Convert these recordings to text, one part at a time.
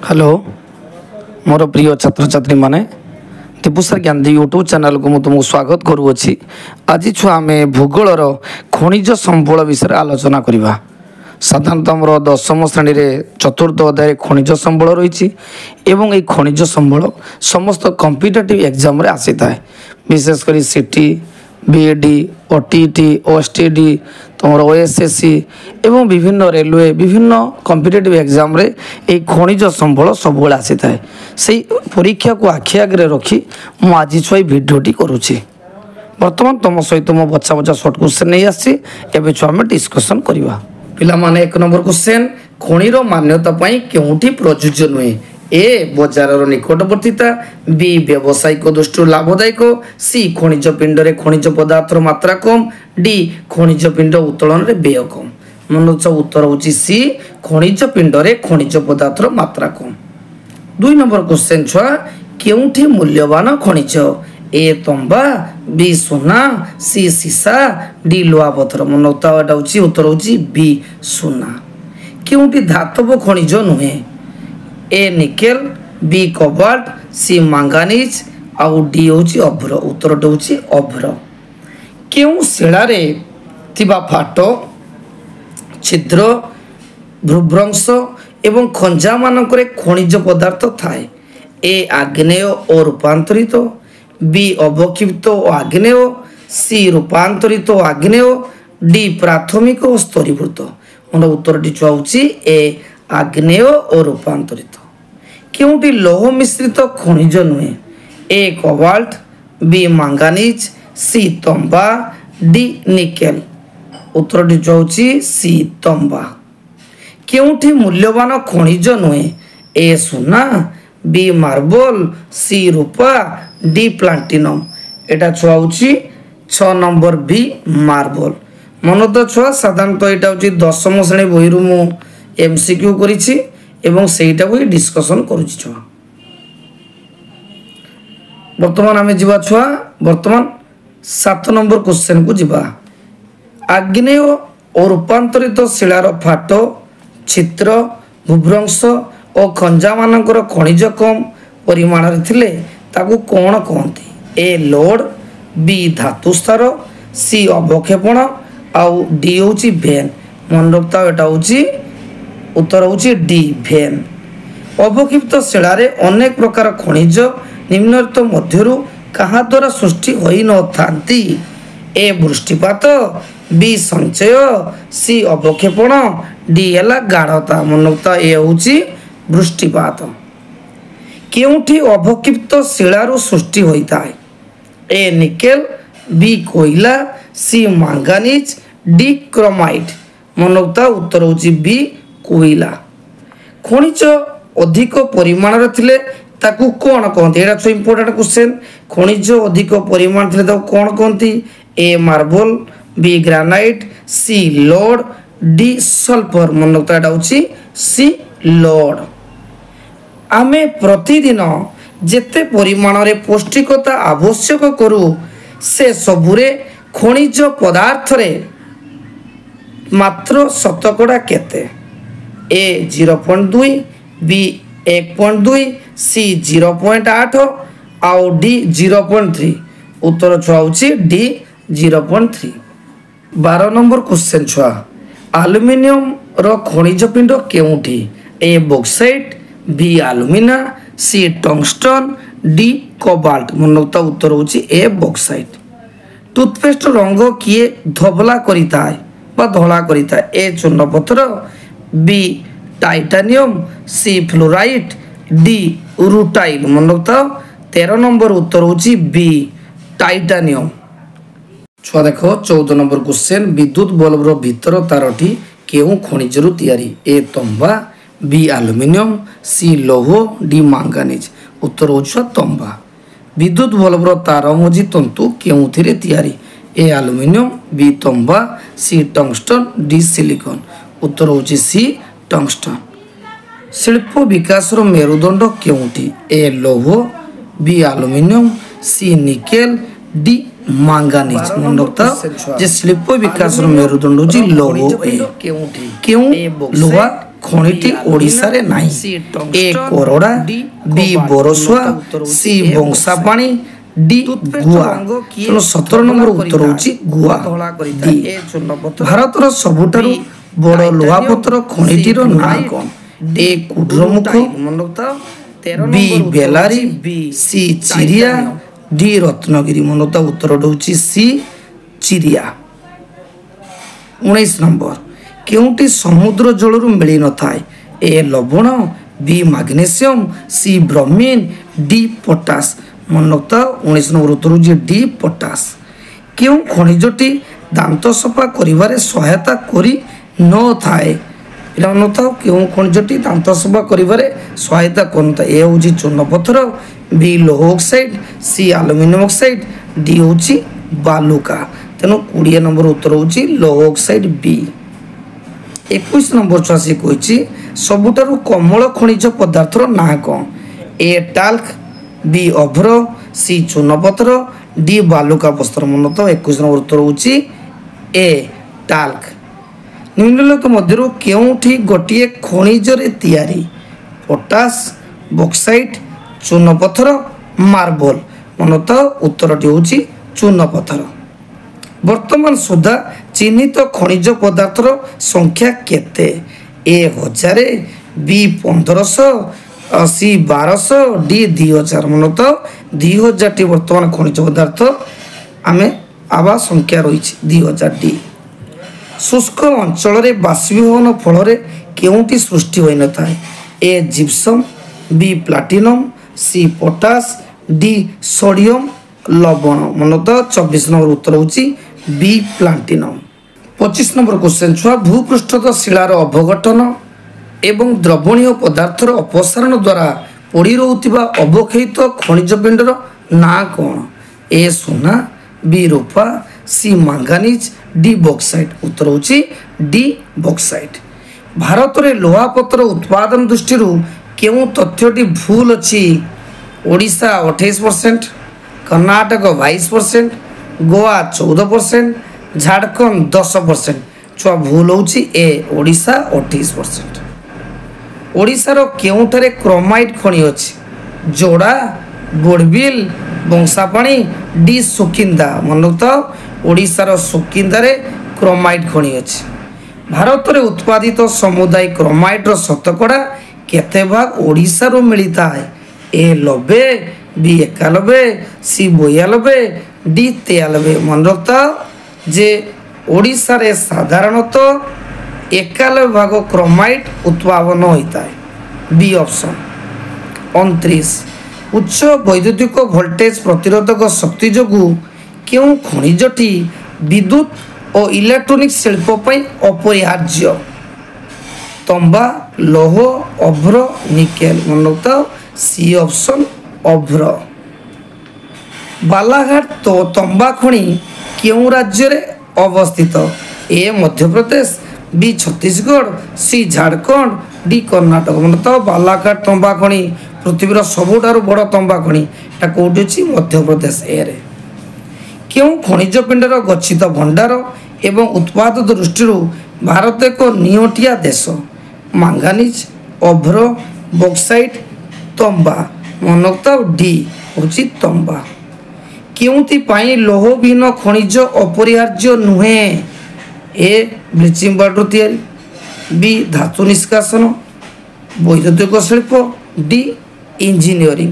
Hello मोर प्रिय छात्र छात्री माने दीपुसार गांधी यूट्यूब चैनल को मुझे तुमको स्वागत करुँची। आज छुआ आम भूगोलर खनिज संबल विषय आलोचना करवा। साधारणतः आमर 10म श्रेणी में चतुर्थ अध्याय खनिज संबल रही एवं ये खनिज संबल समस्त कॉम्पिटिटिव एग्जाम रे आसी था, विशेषकर सीटी बीएडी ओटीटी ओएसटीडी तुम ओएसएससी एवं विभिन्न रेलवे विभिन्न कॉम्पिटिटिव एग्जाम रे एक खनिज संबल सब आसी था। से परीक्षा को आखि आगे रखी मु आज छुआ भिडियोटी करुँची। बर्तमान तुम सहित मो बच्चा बच्चा सर्ट क्वेश्चन नहीं आसी एवं छुआ आम डिस्कसन करवा। पिला माने 1 नंबर क्वेश्चन खनिर मान्यता पाई केउठी प्रयोज्य नुहे। ए बजार निकटवर्तीता, बी व्यावसायिक दृष्टि लाभदायक, सी खनिज पिंड रे खनिज पदार्थ मात्रा कम, डी खनिज पिंड उत्तोलन रे व्यय कम। मन उत्तर होची सी खनिज पिंड रे खनिज पदार्थ मात्रा कम। 2 नंबर क्वेश्चन छुआ केउठी मूल्यवान खनिज। ए तंबा, बी सोना, सी सीसा, डी लोहा पत्थर। मन उत्तर होची बी सोना। केउठी धातव खनिज नुहे। ए निकेल, बी कोबाल्ट, सी मांगानीज आउ डी होची अभ्र। उत्तर होची अभ्र। केउ शिलारे थिबा फाट, छिद्र, भ्रूभ्रंश एवं खंजा मानकरे खनिज पदार्थ थाए। ए आग्नेय और रूपांतरित, बी अवक्षिप्त और आग्नेय, सी रूपांतरित और आग्नेय, डी प्राथमिक और स्तरीभूत। मन उत्तर टी होची ए आग्नेय और रूपांतरित। केउटी लौह मिश्रित खनिज नुहे। ए कोबाल्ट, बी मांगानीज, सी तंबा, डी निकेल। उत्तर टी होची सी तंबा। केउठी मूल्यवान खनिज नुहे। ए सोना, बी मार्बल, सी रूपा, डी प्लाटिनम। एटा छुआ होची 6 नंबर बी मार्बल। मन तो छुआ साधारणतः यहाँ हूँ 10म श्रेणी बही मु एमसीक्यू करिछि एवं सेटा को डिस्कशन करुछि छुआ। वर्तमान आमे जिबा छुआ वर्तमान 7 नंबर क्वेश्चन को जिबा। आग्नेय और रूपांतरित शिलार फाट, छिद्र, भूभ्रंश और खंजा मानकर खनिज कम परिमाण रे थिले ताकू कोन कहंती। ए लोड, बी धातु स्तर, सी अवक्षेपण आउ डी होची भेन। मन रखता एटा होची उत्तर होची डी भेन। अवक्षिप्त शिलारे अनेक प्रकार खनिज निम्नलिखित मध्यरु कहा द्वारा सृष्टि होई न थांती। ए वृष्टिपात, बी संचय, सी अवक्षेपण, डी हैला गाढ़ता। मन रखता ए होची वृष्टिपात। केउठी अवक्षिप्त शिलारु सृष्टि होइताय। ए निकेल, बी कोयला, सी मांगानीज, डी क्रोमाइट। मन रखता उत्तर होची बी कोयला। खनिज अधिक परिमाण रे थिले ताकू कोन कहंती। एटा सो इंपोर्टेंट क्वेश्चन। खनिज अधिक परिमाण थिले ताकू कोन कहंती। ए मार्बल, बी ग्रेनाइट, सी लोड, डी सल्फर। मन रखता एटा होची सी लोड। आमे प्रतिदिन जेते परिमाण रे पौष्टिकता आवश्यक करू से सबुरे खनिज पदार्थ रे मात्र शतकड़ा केते। ए 0.2, बी 1.2, सी 0.8 आउ डी 0.3। उत्तर छुआ होची डी 0.3। 12 नंबर क्वेश्चन छुआ एल्युमिनियम रो खनिज पिंड केउठी। ए बॉक्साइट, बी एल्युमिना, सी टंगस्टन, डी कोबाल्ट। मन रखता उत्तर होची ए बॉक्साइट। टूथपेस्ट रंग किए धबला करिता है बा धला करिता है। ए चूर्ण पत्थर, बी टाइटानियम, सी फ्लोराइट, डी रुटाइल। मन रखता 13 नंबर उत्तर होची बी टाइटानियम। छुआ देखो 14 नंबर क्वेश्चन विद्युत बल्ब रो भीतर तारटी केउ खनिजरु तयारी। ए तंबा, बी एल्युमिनियम, सी लौह, डी मांगानीज। उत्तर होची तंबा। विद्युत बल्ब रो तार मझी तंतु केउथिरे तयारी। ए एल्युमिनियम, बी तंबा, सी टंगस्टन, डी सिलिकॉन। उत्तर होची सी टंगस्टन। शिल्प विकास रो मेरुदंड केउठी। ए लौह, बी एल्युमिनियम, सी निकेल, डी मांगानीज। मन रखता जे शिल्प विकास रो मेरुदंड होची लौह। केउ लोहा ଖଣିଟି ଓଡ଼ିଶାରେ ନାହିଁ। ଏ କୋରଡ଼ା, ବି ବୋରସୁଆ, ସି ବଂଶାପାଣି, ଡି ଗୁଆ। ତେଣୁ 17 ନମ୍ବର ଉତ୍ତର ହେଉଛି ଗୁଆ। ଡି ଭାରତର ସବୁଠାରୁ ବଡ଼ ଲୁହାପଥର ଖଣିଟିର ନାଁ କ'ଣ? ଏ କୁଡ୍ରମୁଖ, ବି ବେଲାରୀ, ସି ଚିରିଆ, ଡି ରତ୍ନଗିରି। ମନତା ଉତ୍ତର ହେଉଛି ସି ଚିରିଆ। 19 ନମ୍ବର କେଉଁଟି ସମୁଦ୍ର ଜଳରୁ ମିଳିନଥାଏ? ଏ ଲବଣ, B magnesium, C bromine, D potash. ମନତା 19 ନମ୍ବର ଉତ୍ତର ହେଉଛି ଡି ପଟାସ। କେଉଁ ଖଣିଜଟି ଦାନ୍ତ ସଫା କରିବାରେ ସହାୟତା କରିନଥାଏ? ପିଲାମାନେ ନଥାଉ କେଉଁ ଖଣିଜଟି ଦାନ୍ତ ସଫା କରିବାରେ ସହାୟତା କରିନଥାଏ? ଏ ହେଉଛି ଚୂନପଥର, ବି ଲୌହ oxide, C aluminium oxide, D ହେଉଛି ବାଲୁକା। ତେଣୁ 20 ନମ୍ବର ଉତ୍ତର ହେଉଛି ଲୌହ ଅକ୍ସାଇଡ୍ ବି। 21 ନମ୍ବର ଛୁଆ ସେ କହିଛି ସବୁଠାରୁ କୋମଳ ଖଣିଜ ପଦାର୍ଥର ନାଁ କ'ଣ? ଏ ଟାଲ୍କ, ବି ଅଭ୍ର, ସି ଚୂନପଥର, ଡି ବାଲୁକା ପ୍ରସ୍ତର। ମନେ ତ 21 ନମ୍ବର ଉତ୍ତର ହେଉଛି ଏ ଟାଲ୍କ। ନିମ୍ନଲିଖିତ ମଧ୍ୟରୁ କେଉଁଠି ଗୋଟିଏ ଖଣିଜରେ ତିଆରି? ପଟାସ, ବକ୍ସାଇଟ୍, ଚୂନପଥର, ମାର୍ବଲ। ମନେ ତ ଉତ୍ତରଟି ହେଉଛି ଚୂନପଥର। ବର୍ତ୍ତମାନ ସୁଦ୍ଧା ଚିହ୍ନିତ ଖଣିଜ ପଦାର୍ଥର ସଂଖ୍ୟା କେତେ? ଏ 1000, ବି 1500, ସି 1200, ଡି 2000। ମନେ ତ 2000ଟି ବର୍ତ୍ତମାନ ଖଣିଜ ପଦାର୍ଥ ଆମେ ଆବା ସଂଖ୍ୟା ରହିଛି 2000 ଡି। ଶୁଷ୍କ ଅଞ୍ଚଳରେ ବାଷ୍ପୀଭବନ ଫଳରେ କେଉଁଟି ସୃଷ୍ଟି ହୋଇନଥାଏ? A gypsum, B platinum, C potash, D sodium ଲବଣ। ମନେ ତ 24 ନମ୍ବର ଉତ୍ତର ହେଉଛି ବି ପ୍ଲାଟିନମ୍। 25 ନମ୍ବର କ୍ୱେଶ୍ଚନ୍ ଛୁଆ ଭୂପୃଷ୍ଠସ୍ଥ ଶିଳାର ଅବଗଠନ ଏବଂ ଦ୍ରବଣୀୟ ପଦାର୍ଥର ଅପସାରଣ ଦ୍ୱାରା ପଡ଼ି ରହୁଥିବା ଅବକ୍ଷୟିତ ଖଣିଜ ପିଣ୍ଡର ନାଁ କ'ଣ? ଏ ସୁନା, ବି ରୂପା, ସି ମାଙ୍ଗାନିଜ୍, ଡି ବକ୍ସାଇଟ୍। ଉତ୍ତର ହେଉଛି ଡି ବକ୍ସାଇଟ୍। ଭାରତରେ ଲୁହାପଥର ଉତ୍ପାଦନ ଦୃଷ୍ଟିରୁ କେଉଁ ତଥ୍ୟଟି ଭୁଲ ଅଛି? ଓଡ଼ିଶା 28%, କର୍ଣ୍ଣାଟକ 22%, ଗୋଆ 14%, ଝାଡ଼ଖଣ୍ଡ 10%। ଛୁଆ ଭୁଲ ହେଉଛି ଏ ଓଡ଼ିଶା 28%। ଓଡ଼ିଶାର କେଉଁଠାରେ କ୍ରୋମାଇଟ୍ ଖଣି ଅଛି? ଯୋଡ଼ା, ବୋଡ଼ବିଲ୍, ବଂଶାପାଣି, ଡି ସୁକିନ୍ଦା। ମନେ ତ ଓଡ଼ିଶାର ସୁକିନ୍ଦାରେ କ୍ରୋମାଇଟ୍ ଖଣି ଅଛି। ଭାରତରେ ଉତ୍ପାଦିତ ସମୁଦାୟ କ୍ରୋମାଇଟ୍ର ଶତକଡ଼ା କେତେ ଭାଗ ଓଡ଼ିଶାରୁ ମିଳିଥାଏ? ଏ 90, ବି 91, ସି 92, ଡି 93। ମନେ ରଖିଥାଅ ଯେ ଓଡ଼ିଶାରେ ସାଧାରଣତଃ 91 ଭାଗ କ୍ରୋମାଇଟ୍ ଉତ୍ପାଦନ ହୋଇଥାଏ। ବି ଅପସନ୍। 29 ଉଚ୍ଚ ବୈଦ୍ୟୁତିକ ଭୋଲ୍ଟେଜ ପ୍ରତିରୋଧକ ଶକ୍ତି ଯୋଗୁଁ କେଉଁ ଖଣିଜଟି ବିଦ୍ୟୁତ ଓ ଇଲେକ୍ଟ୍ରୋନିକ୍ସ ଶିଳ୍ପ ପାଇଁ ଅପରିହାର୍ଯ୍ୟ? ତମ୍ବା, ଲୌହ, ଅଭ୍ର, ନିକେଲ। ମନେ ରଖିଥାଅ ସି ଅପସନ୍ ଅଭ୍ର। ବାଲାଘାଟ ତମ୍ବା ଖଣି କେଉଁ ରାଜ୍ୟରେ ଅବସ୍ଥିତ? ଏ ମଧ୍ୟପ୍ରଦେଶ, ବି ଛତିଶଗଡ଼, ସି ଝାଡ଼ଖଣ୍ଡ, ଡି କର୍ଣ୍ଣାଟକ। ମନେ ତ ବାଲାଘାଟ ତମ୍ବା ଖଣି ପୃଥିବୀର ସବୁଠାରୁ ବଡ଼ ତମ୍ବା ଖଣି এটা କେଉଁଠି ଅଛି? ମଧ୍ୟପ୍ରଦେଶ ଏରେ। କେଉଁ ଖଣିଜ ପିଣ୍ଡର ଗଚ୍ଛିତ ଭଣ୍ଡାର ଏବଂ ଉତ୍ପାଦ ଦୃଷ୍ଟିରୁ ଭାରତ ଏକ ନିଅଣ୍ଟିଆ ଦେଶ? ମାଙ୍ଗାନିଜ୍, ଅଭ୍ର, ବକ୍ସାଇଟ୍, ତମ୍ବା। ମନେ ରଖିଥାଅ ଡି ହେଉଛି ତମ୍ବା। କେଉଁଥିପାଇଁ ଲୌହବିହୀନ ଖଣିଜ ଅପରିହାର୍ଯ୍ୟ ନୁହେଁ? ଏ ବ୍ଲିଚିଂ ପାଉଡର ତିଆରି, ବି ଧାତୁ ନିଷ୍କାସନ, ବୈଦ୍ୟୁତିକ ଶିଳ୍ପ, ଡି ଇଞ୍ଜିନିୟରିଂ।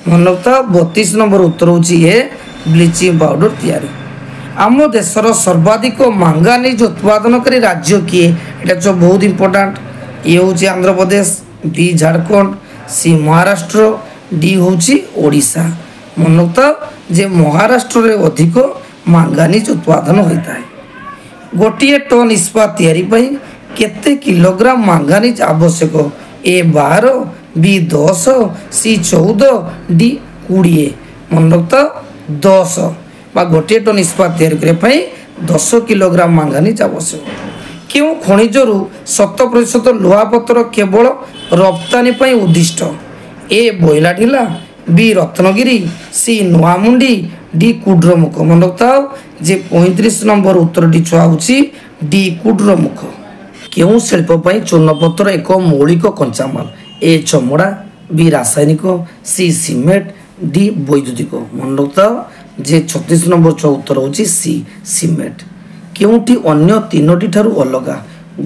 ମନେ ରଖିଥାଅ 32 ନମ୍ବର ଉତ୍ତର ହେଉଛି ଏ ବ୍ଲିଚିଂ ପାଉଡର ତିଆରି। ଆମ ଦେଶର ସର୍ବାଧିକ ମାଙ୍ଗାନିଜ୍ ଉତ୍ପାଦନକାରୀ ରାଜ୍ୟ କିଏ? এটা ବହୁତ ଇମ୍ପୋର୍ଟାଣ୍ଟ। ଏ ହେଉଛି ଆନ୍ଧ୍ରପ୍ରଦେଶ, ବି ଝାଡ଼ଖଣ୍ଡ, ସି ମହାରାଷ୍ଟ୍ର, ଡି ହେଉଛି ଓଡ଼ିଶା। ମନେ ରଖିଥାଅ ଯେ ମହାରାଷ୍ଟ୍ରରେ ଅଧିକ ମାଙ୍ଗାନିଜ୍ ଉତ୍ପାଦନ ହୋଇଥାଏ। ଗୋଟିଏ ଟନ୍ ଇସ୍ପାତ ତିଆରି ପାଇଁ କେତେ କିଲୋଗ୍ରାମ ମାଙ୍ଗାନିଜ୍ ଆବଶ୍ୟକ? ଏ 12, ବି 10, ସି 14, ଡି 20। ମନେ ରଖିଥାଅ 10 ବା ଗୋଟିଏ ଟନ୍ ଇସ୍ପାତ ତିଆରି କରିବା ପାଇଁ 10 କିଲୋଗ୍ରାମ ମାଙ୍ଗାନିଜ୍ ଆବଶ୍ୟକ। କେଉଁ ଖଣିଜରୁ 100% ଲୁହାପଥର କେବଳ ରପ୍ତାନି ପାଇଁ ଉଦ୍ଦିଷ୍ଟ? ଏ ବଇଲାଢିଲା, ବି ରତ୍ନଗିରି, ସି ନୂଆମୁଣ୍ଡି, ଡି କୁଡ୍ରମୁଖ। ମନେ ରଖିଥାଅ ଯେ 35 ନମ୍ବର ଉତ୍ତରଟି ଛୁଆ ହେଉଛି ଡି କୁଡ୍ରମୁଖ। କେଉଁ ଶିଳ୍ପ ପାଇଁ ଚୂନପତ୍ର ଏକ ମୌଳିକ କଞ୍ଚାମାଲ? ଏ ଚମଡ଼ା, ବି ରାସାୟନିକ, ସି ସିମେଣ୍ଟ, ଡି ବୈଦ୍ୟୁତିକ। ମନେ ରଖିଥାଅ ଯେ 36 ନମ୍ବର ଉତ୍ତର ହେଉଛି ସି ସିମେଣ୍ଟ। କେଉଁଟି ଅନ୍ୟ ତିନୋଟି ଠାରୁ ଅଲଗା?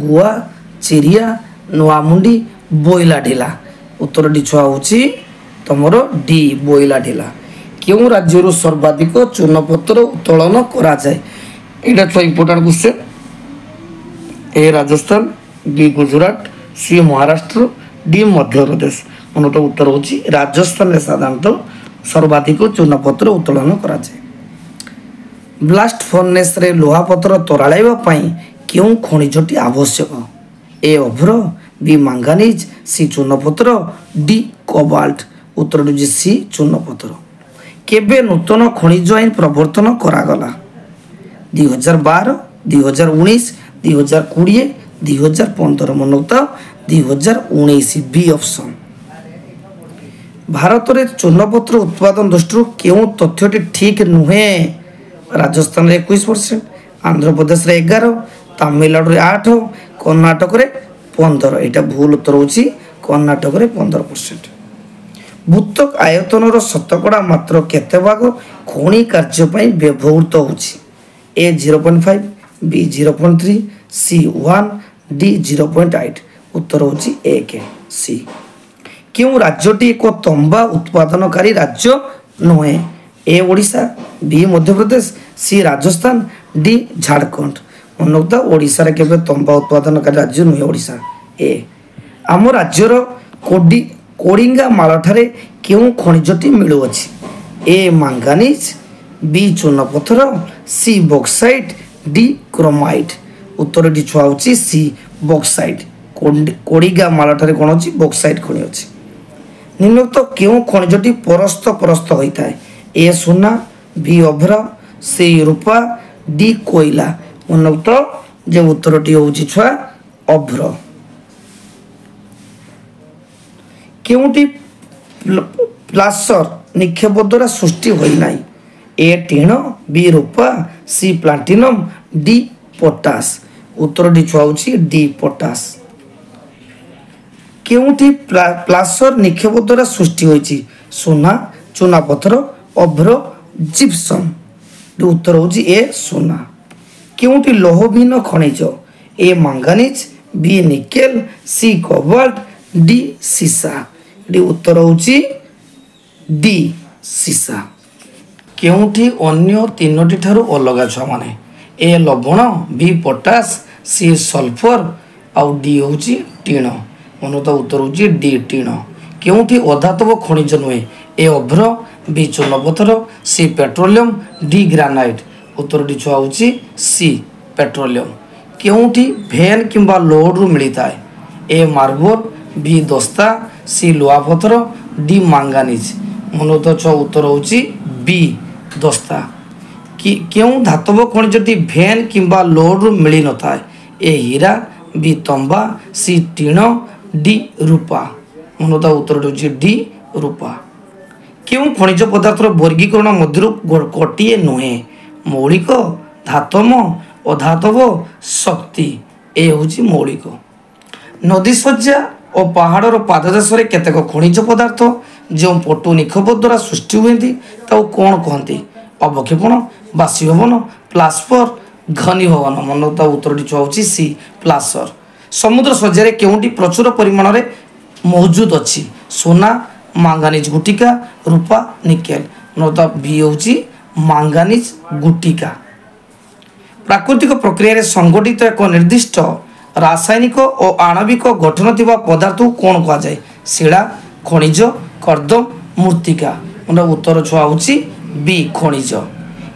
ଗୁଆ, ଚିରିଆ, ନୂଆମୁଣ୍ଡି, ବୋଇଲା ଢିଲା। ଉତ୍ତରଟି ଛୁଆ ହେଉଛି ତମର ଡି ବୋଇଲା ଢିଲା। କେଉଁ ରାଜ୍ୟରୁ ସର୍ବାଧିକ ଚୂନପତ୍ର ଉତ୍ତୋଳନ କରାଯାଏ? ଏଇଟା ଛୁଆ ଇମ୍ପୋର୍ଟାଣ୍ଟ କ୍ୱେଶ୍ଚନ୍। ए राजस्थान, बी गुजरात, सी महाराष्ट्र, डी मध्यप्रदेश। मनोट उत्तर होची राजस्थान में साधारणतः सर्वाधिक चूनपत्र उत्तोलन कराए। ब्लास्ट फर्नेस रे लोहापत्र तराइबा पई केउं खनिजटी आवश्यक? ए अभ्र, बी मांगानीज, सी चूनपत्र, डी कोबाल्ट। उत्तर होची सी चूनपत्र। केबे नूतन खनिज आईन प्रवर्तन करागला? 2012, 2019, 2020, 2015। मनोता 2019 बी ऑप्शन। भारत में चूनपत्र उत्पादन दृष्टि क्यों तथ्यटी ठीक नुहे? राजस्थान 21%, आंध्र प्रदेश 11, तमिलनाडु 8, कर्णाटक 15। यहाँ भूल उत्तर होची कर्णाटक 15%। भूतक आयतनर शतकड़ा मात्र केते भाग खनि कार्य व्यवहृत होची? ए 0.5, बी 0.3, सी 1, डी 0.8। उत्तर होची 1 सी। क्यों राज्यटी एक तंबा उत्पादनकारी राज्य नुहे? ए ओडिशा, बी मध्य प्रदेश, सी राजस्थान, डी झारखंड। मनोता ओडिशा रे केबे तंबा उत्पादनकारी राज्य नुहे ओडिशा। ए आम राज्यर कोडिंगा मालठारे क्यों खनिजटी मिलुअछि? ए मांगानीज, बी चूनपत्थर, सी बॉक्साइट, डी क्रोमाइट। उत्तर टी छुआ होची सी बॉक्साइट। कोडिगा मालठारे कोन होची बॉक्साइट खनि होची। निम्नलिखित केउं खनिजटी परस्त परस्त होता है? ए सोना, बी अभ्र, सी रूपा, डी कोयला। मनोक्त जे उत्तरटी होची छुआ अभ्र। केउंटी प्लासर निक्षेप द्वारा सृष्टि होई नाही? ए टीण, बी रूपा, सी प्लाटिनम, डी पोटास। उत्तर डी छुआ होची डी पोटास। केउंटी प्लासर निक्षेप द्वारा सृष्टि होईची? सोना, चूनापत्थर, अभ्र, जिप्सम। उत्तर होची ए सोना। केउंटी लोहहीन खनिज? ए मांगानीज, बी निकेल, सी कोबाल्ट, डी सीसा। डी उत्तर होची डी सीसा। केउंटी अन्य तीनोटी ठारू अलगा छुआ माने? ए लवण, बी पोटास, सी सल्फर, आउ डी होची टीण। मनोता उत्तर होची डी टीण। केउंटी अधातव खनिज नुहे? ए अभ्र, बी चूनपत्थर, सी पेट्रोलियम, डी ग्रानाइट। उत्तर टी छुआ होची सी पेट्रोलियम। केउंटी भेन किंबा लोड रु मिलता है? ए मार्बल, बी दस्ता, सी लुहापत्थर, डी मांगानीज। मनोता छुआ उत्तर होची बी दस्ता। क्यों धातव खनिजटी भेन किंबा लोड रु मिली न था? ए हीरा, बी तंबा, सी टीण, डी रूपा। मनोता उत्तर होची डी रूपा। क्यों खनिज पदार्थर वर्गीकरण मध्य गोटे नुहे? मौलिक, धातम, अधातव, शक्ति। ए होची मौलिक। नदी सज्जा और पहाड़र पाददेश केतेक खनिज पदार्थ जो पटु निक्षेप द्वारा सृष्टि हुए कौन कहते? अवक्षेपण, बाष्पीभवन, प्लास्पर, घनीभवन। मनोता उत्तर छुआ होची सी प्लासर। समुद्र सज्जा केउंटी प्रचुर परिमाण में मौजूद अच्छी? सोना, मांगानीज गुटिका, रूपा, निकेल। मनोता बी होची मांगानीज गुटिका। प्राकृतिक प्रक्रिया संगठित एक निर्दिष्ट रासायनिक और आणविक गठन थिबा पदार्थ को कौन कहा जाए? शिला, खनिज, कर्दम, मृत्तिका। मतलब उत्तर छुआ होची बी खनिज।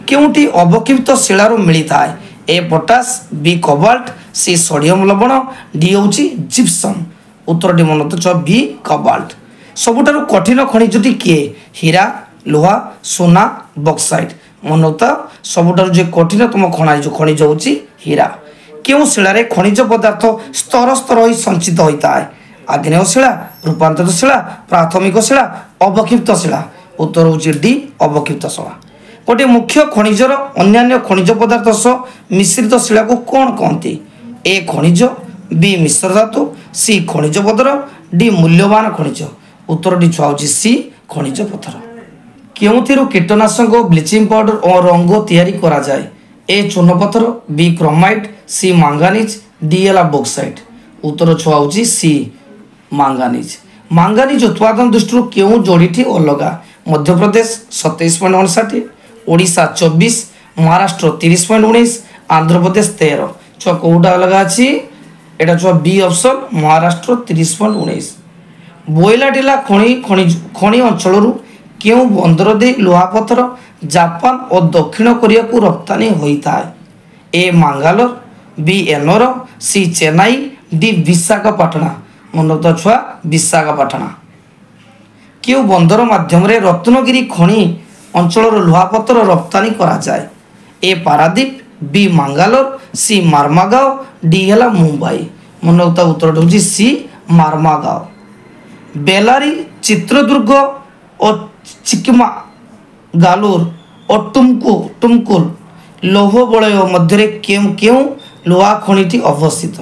केउंटी अवक्षिप्त शिलारू मिलता है? A potash, B cobalt, C sodium लवण, डी होची जिप्सम। उत्तर टी मन छुआ बी कोबाल्ट। सबुठारु कठिन खनिजटी किए? हीरा, लोहा, सोना, बॉक्साइट। मनोता सबुठारु जे कठिन तुम खनिज होची हीरा। क्यों शिला रे खनिज पदार्थ स्तर स्तर होई संचित होता है? आग्नेय शिला, रूपांतरित शिला, प्राथमिक शिला, अवक्षिप्त शिला। उत्तर होची डी अवक्षिप्त शिला। गोटे मुख्य खनिजर अन्य खनिज पदार्थ सह मिश्रित शिला को कौन कहते? ए खनिज, बी मिश्र धातु, सी खनिज पदर, डी मूल्यवान खनिज। उत्तरटी छुआ होची सी खनिज पत्थर। केउथिरु कीटनाशक ब्लीचिंग पाउडर और रंग तैयारी करा जाए? ए चूर्ण पत्थर, बी क्रोमाइट, सी मांगानीज, डी एला बॉक्साइट। उत्तर छुआ होची सी मांगानीज। मांगानीज उत्पादन दृष्टि केउ जोड़ीटी अलगा? मध्य प्रदेश 27.59, ओडिशा 24, महाराष्ट्र 30.19, आंध्र प्रदेश 13। छुआ कोटा अलगा अछि? एटा छुआ बी ऑप्शन महाराष्ट्र 30.19। बोइलाटिला खनि अंचल केउ बंदर दे लुहापथर जापान और दक्षिण कोरिया को रप्तानी होता है? ए मांगालोर, बी एनोर, सी चेन्नई, डी विशाखापाटना। मन रखता छुआ विशाखापाटना। केउ बंदर माध्यम रे रत्नगिरी खनि अंचल लुहापथर रप्तानी करा जाए? ए पारादीप, बी मांगालोर, सी मार्मागांव, डी हेला मुंबई। मन रखता उत्तर होची सी मार्मागांव। बेलारी, चित्रदुर्ग और चिकमा गालूर और टुमकुल लौह बलय मध्य केउ लुहा खनिटी अवस्थित?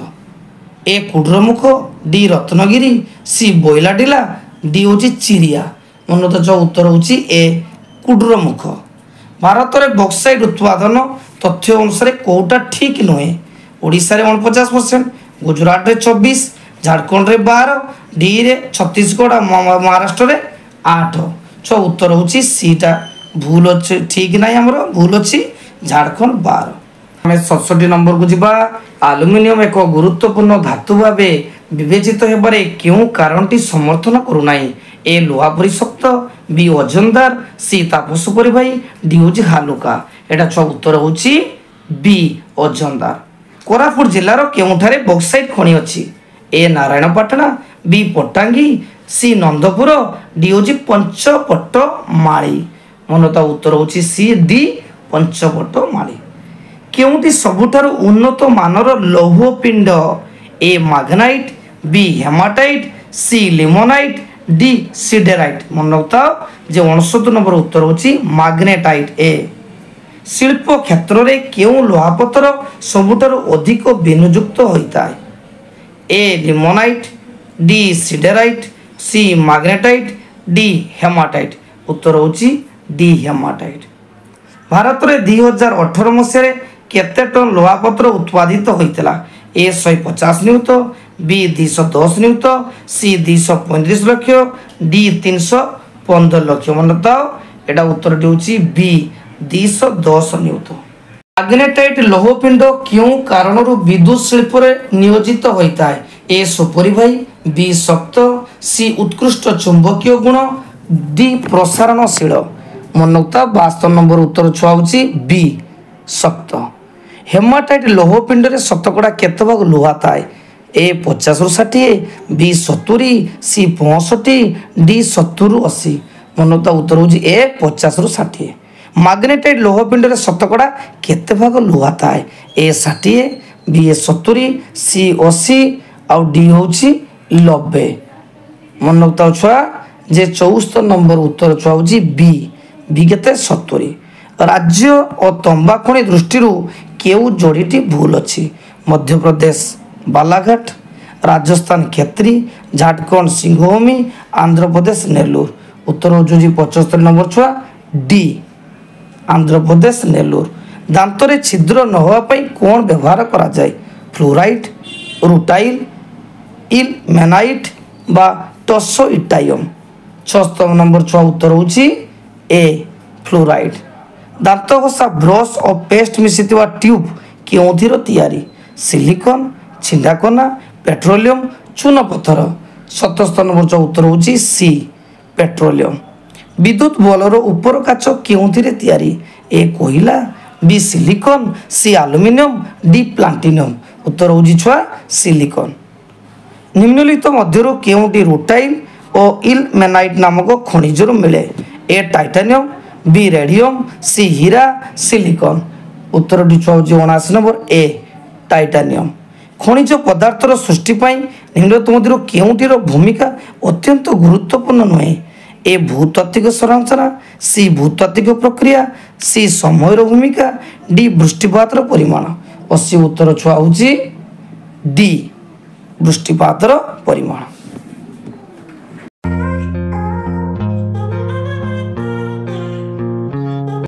ए कुड्रमुख, डी रत्नगिरी, सी बोइलाडिला, डी होची चिरिया। मन तो उत्तर होची ए कुड्रमुख। भारत में बॉक्साइट उत्पादन तथ्य अनुसार कोटा ठीक नुहे? ओडिशा रे 49%, गुजरात रे 24, झारखंड रे 12, डी रे छत्तीसगढ़ और महाराष्ट्र रे 8। छो उत्तर होची सीटा भूल अच्छे, ठीक नहीं हमर भूल अच्छी झारखंड 12। हमें 67 नंबर को जीवा। एल्युमिनियम एक गुरुत्वपूर्ण धातु भावे विवेचित हेबारे केउ कारणटी समर्थन करू नाही? ए लोहा परि शक्त, बी वजनदार, सी तापस परिवाही, डी होची हालुका। एटा छो उत्तर होची बी वजनदार। कोरापुट जिल्लार केउठारे बॉक्साइट खनि अछि? ए नारायणपाटना, बी पट्टांगी, सी नंदपुर, डी होची पंचपट्टमाळी। मनता उत्तर होची सी डी पंचपट्टमाळी। केउटी सबुठारु उन्नत मानर लौह पिंड? ए मैग्नाइट, बी हेमाटाइट, सी लिमोनाइट, डी सिडेराइट। मन रखता जे 69 नंबर उत्तर होची मैग्नेटाइट। ए शिल्प क्षेत्र रे केउ लोहापथर सबुठारु अधिक विनियुक्त होता है? ए लिमोनाइट, डी सिडेराइट, सी मैग्नेटाइट, डी हेमाटाइट। उत्तर होची डी हेमाटाइट। भारत में 2018 मसीह केते टन लोहापथर उत्पादित होता? ए 150 नियुत, बी 210 नियुत, सी 235 लक्ष, डी 315 लक्ष। मन रखताओ एटा उत्तर होची बी 210 नियुत। मैग्नेटाइट लौहपिंड क्यों कारण विद्युत शिल्प नियोजित होता है? ए सुपरिवाही, बी शक्त, सी उत्कृष्ट चुंबकीय गुण, डी प्रसारणशील। मन रखता 72 नंबर उत्तर छुआ होची बी शक्त। हेमाटाइट लौहपिंड रे शतकड़ा केते भाग लुहा थाए? ए 50 रु 60, बी 70, सी 65, डी 70 रु 80। मन रखता उत्तर होची ए 50 रु 60। मैग्नेटाइट लौहपिंड रे शतकड़ा केते भाग लुहा थाए? ए 60, बी 70, सी 80 और डी होची 90। मन रखता छुआ जे 64 नंबर उत्तर छुआ होची बी बी केते 70। राज्य और तंबा खनि दृष्टि केउ जोड़ीटी भूल अच्छी? मध्य प्रदेश बालाघाट, राजस्थान खेत्री, झारखंड सिंहभूमि, आंध्र प्रदेश नेल्लोर। उत्तर होची 75 नंबर छुआ डी आंध्र प्रदेश नेल्लोर। दांत रे छिद्र न होवा पई कोन व्यवहार करा जाय? फ्लोराइड, रुटाइल, इल्मेनाइट बा टसोइटाइम। 76 नंबर छुआ उत्तर होची ए फ्लोराइड। दांत घसा ब्रश और पेस्ट मिसिथिबा ट्यूब केउथिर तैयारी? सिलिकॉन, छिंडाकना, पेट्रोलियम, चून पत्थर। 77 नंबर उत्तर होची सी पेट्रोलियम। विद्युत बल्बर उपर काच केउथिरे तैयारी? ए कोयला, बी सिलिकॉन, सी एल्युमिनियम, डी प्लाटिनम। उत्तर होची छुआ सिलिकॉन। निम्नलिखित मध्यरु केउटी रुटाइल और इल्मेनाइट नामक खनिजर मिले? ए टाइटानियम, बी रेडियम, सी हीरा, सिलिकॉन। उत्तर छुआ होची 79 नंबर ए टाइटानियम। खनिज पदार्थर सृष्टि निम्नलिखित मध्यरु केउटीर भूमिका अत्यंत गुरुत्वपूर्ण नुहे? ए भूतात्विक संरचना, सी भूतात्विक प्रक्रिया, सी समयर भूमिका, डी वृष्टिपातर परिमाण। 80 उत्तर छुआ होची डी ବୃଷ୍ଟିପାତର ପରିମାଣ।